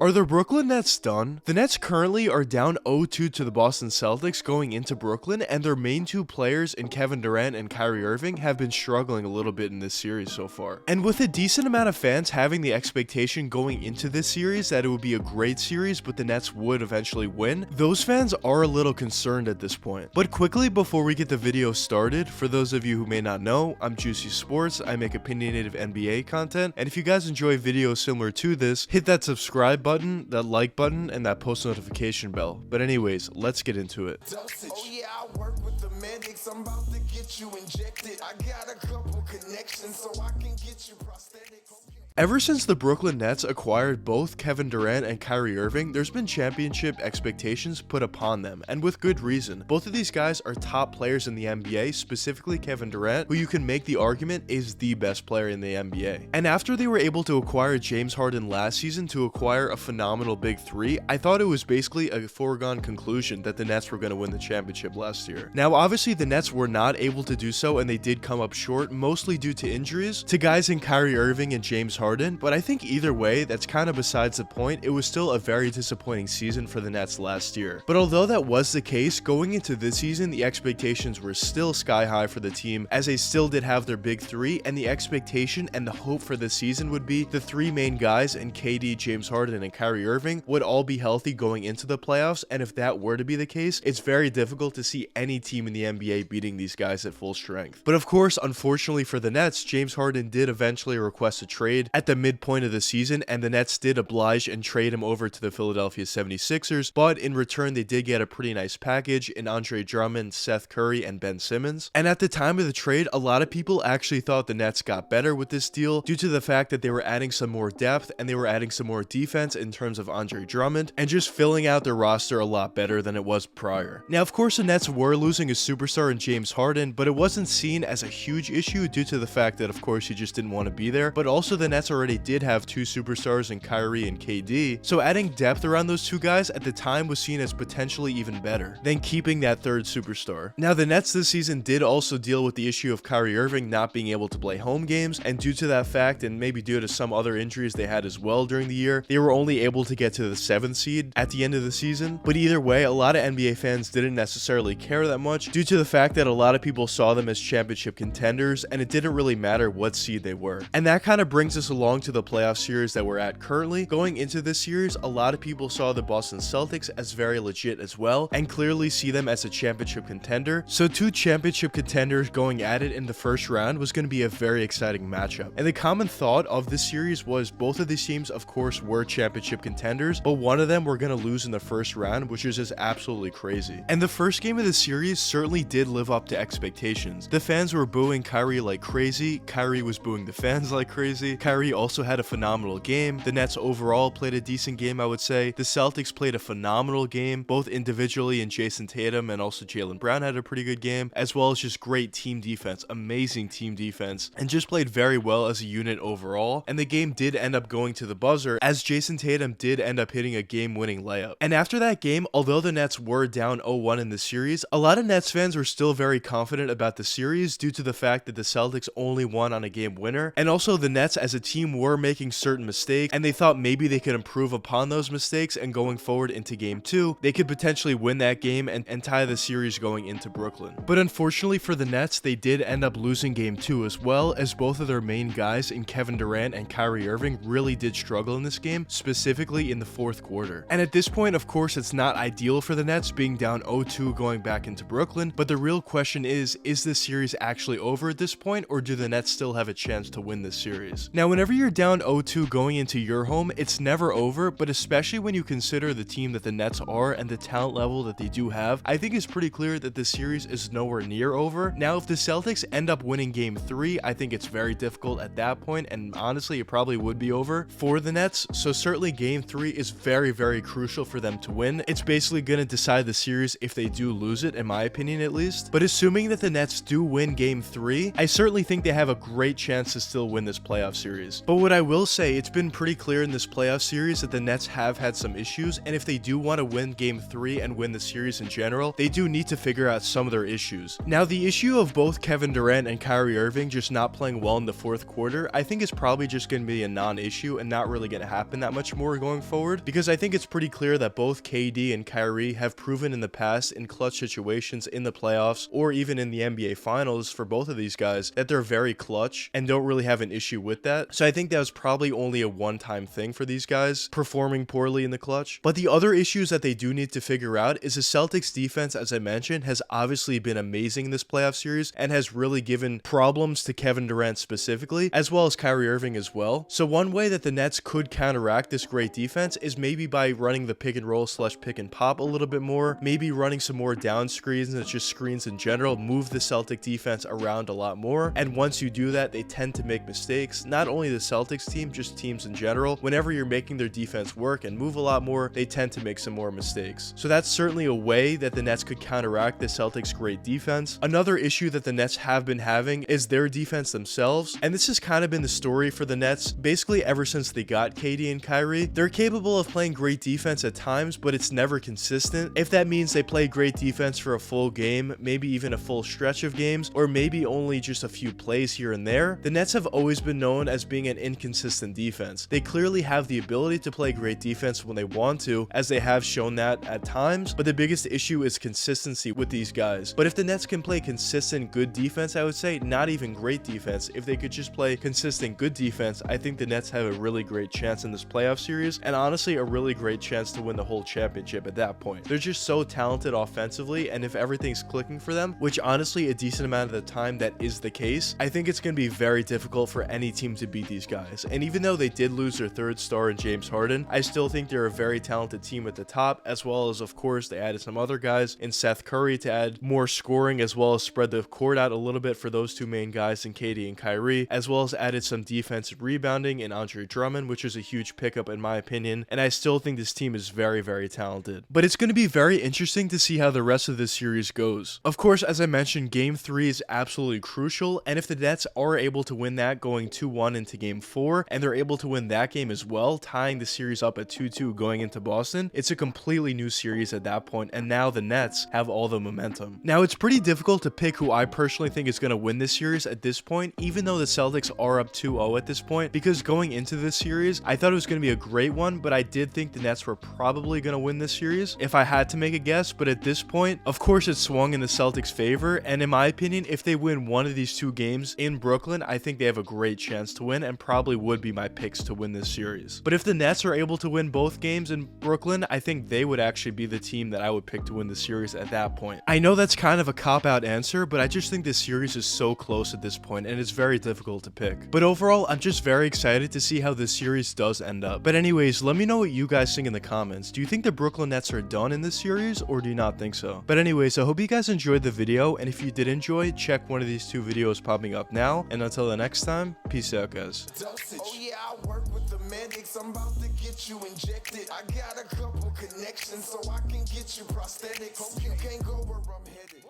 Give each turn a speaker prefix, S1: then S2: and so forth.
S1: Are the Brooklyn Nets done? The Nets currently are down 0-2 to the Boston Celtics going into Brooklyn, and their main two players in Kevin Durant and Kyrie Irving have been struggling a little bit in this series so far. And with a decent amount of fans having the expectation going into this series that it would be a great series but the Nets would eventually win, those fans are a little concerned at this point. But quickly before we get the video started, for those of you who may not know, I'm Juicy Sports. I make opinionated NBA content, and if you guys enjoy videos similar to this, hit that subscribe button, that like button, and that post notification bell. But anyways, let's get into it.
S2: Oh yeah, I work with the medics. I'm about to get you injected. I got a couple connections so I can get you prosthetic.
S1: Ever since the Brooklyn Nets acquired both Kevin Durant and Kyrie Irving, there's been championship expectations put upon them, and with good reason. Both of these guys are top players in the NBA, specifically Kevin Durant, who you can make the argument is the best player in the NBA. And after they were able to acquire James Harden last season to acquire a phenomenal big three, I thought it was basically a foregone conclusion that the Nets were going to win the championship last year. Now, obviously, the Nets were not able to do so, and they did come up short, mostly due to injuries to guys in Kyrie Irving and James Harden. But I think either way, that's kind of besides the point. It was still a very disappointing season for the Nets last year. But although that was the case, going into this season, the expectations were still sky high for the team, as they still did have their big three, and the expectation and the hope for this season would be the three main guys in KD, James Harden, and Kyrie Irving would all be healthy going into the playoffs, and if that were to be the case, it's very difficult to see any team in the NBA beating these guys at full strength. But of course, unfortunately for the Nets, James Harden did eventually request a trade at the midpoint of the season, and the Nets did oblige and trade him over to the Philadelphia 76ers, but in return they did get a pretty nice package in Andre Drummond, Seth Curry, and Ben Simmons. And at the time of the trade, a lot of people actually thought the Nets got better with this deal due to the fact that they were adding some more depth and they were adding some more defense in terms of Andre Drummond and just filling out their roster a lot better than it was prior. Now, of course, the Nets were losing a superstar in James Harden, but it wasn't seen as a huge issue due to the fact that, of course, he just didn't want to be there, but also the Nets already did have two superstars in Kyrie and KD, so adding depth around those two guys at the time was seen as potentially even better than keeping that third superstar. Now, the Nets this season did also deal with the issue of Kyrie Irving not being able to play home games, and due to that fact, and maybe due to some other injuries they had as well during the year, they were only able to get to the 7th seed at the end of the season. But either way, a lot of NBA fans didn't necessarily care that much due to the fact that a lot of people saw them as championship contenders, and it didn't really matter what seed they were. And that kind of brings us along to the playoff series that we're at currently. Going into this series, a lot of people saw the Boston Celtics as very legit as well, and clearly see them as a championship contender. So two championship contenders going at it in the first round was going to be a very exciting matchup. And the common thought of this series was both of these teams, of course, were championship contenders, but one of them were going to lose in the first round, which is just absolutely crazy. And the first game of the series certainly did live up to expectations. The fans were booing Kyrie like crazy. Kyrie was booing the fans like crazy. Kyrie also had a phenomenal game. The Nets overall played a decent game, I would say. The Celtics played a phenomenal game, both individually, and Jason Tatum and also Jaylen Brown had a pretty good game, as well as just great team defense, amazing team defense, and just played very well as a unit overall. And the game did end up going to the buzzer, as Jason Tatum did end up hitting a game-winning layup. And after that game, although the Nets were down 0-1 in the series, a lot of Nets fans were still very confident about the series due to the fact that the Celtics only won on a game winner, and also the Nets as a team were making certain mistakes, and they thought maybe they could improve upon those mistakes, and going forward into game 2, they could potentially win that game and tie the series going into Brooklyn. But unfortunately for the Nets, they did end up losing game 2 as well, as both of their main guys in Kevin Durant and Kyrie Irving really did struggle in this game, specifically in the fourth quarter. And at this point, of course, it's not ideal for the Nets being down 0-2 going back into Brooklyn, but the real question is this series actually over at this point, or do the Nets still have a chance to win this series? Now, whenever you're down 0-2 going into your home, it's never over, but especially when you consider the team that the Nets are and the talent level that they do have, I think it's pretty clear that the series is nowhere near over. Now, if the Celtics end up winning game 3, I think it's very difficult at that point, and honestly, it probably would be over for the Nets. So certainly game 3 is very, very crucial for them to win. It's basically going to decide the series if they do lose it, in my opinion at least. But assuming that the Nets do win game 3, I certainly think they have a great chance to still win this playoff series. series. But what I will say, it's been pretty clear in this playoff series that the Nets have had some issues, and if they do want to win game 3 and win the series in general, they do need to figure out some of their issues. Now, the issue of both Kevin Durant and Kyrie Irving just not playing well in the fourth quarter, I think is probably just going to be a non-issue and not really going to happen that much more going forward, because I think it's pretty clear that both KD and Kyrie have proven in the past in clutch situations in the playoffs or even in the NBA Finals for both of these guys that they're very clutch and don't really have an issue with that. So I think that was probably only a one-time thing for these guys performing poorly in the clutch. But the other issues that they do need to figure out is the Celtics defense, as I mentioned, has obviously been amazing in this playoff series and has really given problems to Kevin Durant specifically, as well as Kyrie Irving as well. So one way that the Nets could counteract this great defense is maybe by running the pick and roll / pick and pop a little bit more, maybe running some more down screens and just screens in general, move the Celtic defense around a lot more. And once you do that, they tend to make mistakes. Not only the Celtics team, just teams in general. Whenever you're making their defense work and move a lot more, they tend to make some more mistakes. So that's certainly a way that the Nets could counteract the Celtics' great defense. Another issue that the Nets have been having is their defense themselves, and this has kind of been the story for the Nets basically ever since they got KD and Kyrie. They're capable of playing great defense at times, but it's never consistent. If that means they play great defense for a full game, maybe even a full stretch of games, or maybe only just a few plays here and there, the Nets have always been known as being an inconsistent defense. They clearly have the ability to play great defense when they want to, as they have shown that at times, but the biggest issue is consistency with these guys. But if the Nets can play consistent good defense, I would say, not even great defense, if they could just play consistent good defense, I think the Nets have a really great chance in this playoff series, and honestly a really great chance to win the whole championship at that point. They're just so talented offensively, and if everything's clicking for them, which honestly a decent amount of the time that is the case, I think it's going to be very difficult for any team to beat these guys. And even though they did lose their third star in James Harden, I still think they're a very talented team at the top, as well as, of course, they added some other guys in Seth Curry to add more scoring, as well as spread the court out a little bit for those two main guys in KD and Kyrie, as well as added some defensive rebounding in Andre Drummond, which is a huge pickup in my opinion, and I still think this team is very, very talented. But it's going to be very interesting to see how the rest of this series goes. Of course, as I mentioned, game 3 is absolutely crucial, and if the Nets are able to win that going 2-1 into game 4, and they're able to win that game as well, tying the series up at 2-2 going into Boston, it's a completely new series at that point, and now the Nets have all the momentum. Now, it's pretty difficult to pick who I personally think is going to win this series at this point, even though the Celtics are up 2-0 at this point, because going into this series, I thought it was going to be a great one, but I did think the Nets were probably going to win this series if I had to make a guess. But at this point, of course, it swung in the Celtics' favor, and in my opinion, if they win one of these two games in Brooklyn, I think they have a great chance to win and probably would be my picks to win this series. But if the Nets are able to win both games in Brooklyn, I think they would actually be the team that I would pick to win the series at that point. I know that's kind of a cop-out answer, but I just think this series is so close at this point, and it's very difficult to pick. But overall, I'm just very excited to see how this series does end up. But anyways, let me know what you guys think in the comments. Do you think the Brooklyn Nets are done in this series, or do you not think so? But anyways, I hope you guys enjoyed the video, and if you did enjoy, check one of these two videos popping up now, and until the next time, peace out, guys.
S2: Oh yeah, I work with the medics. I'm about to get you injected. I got a couple connections so I can get you prosthetics. Hope you can't go where I'm headed.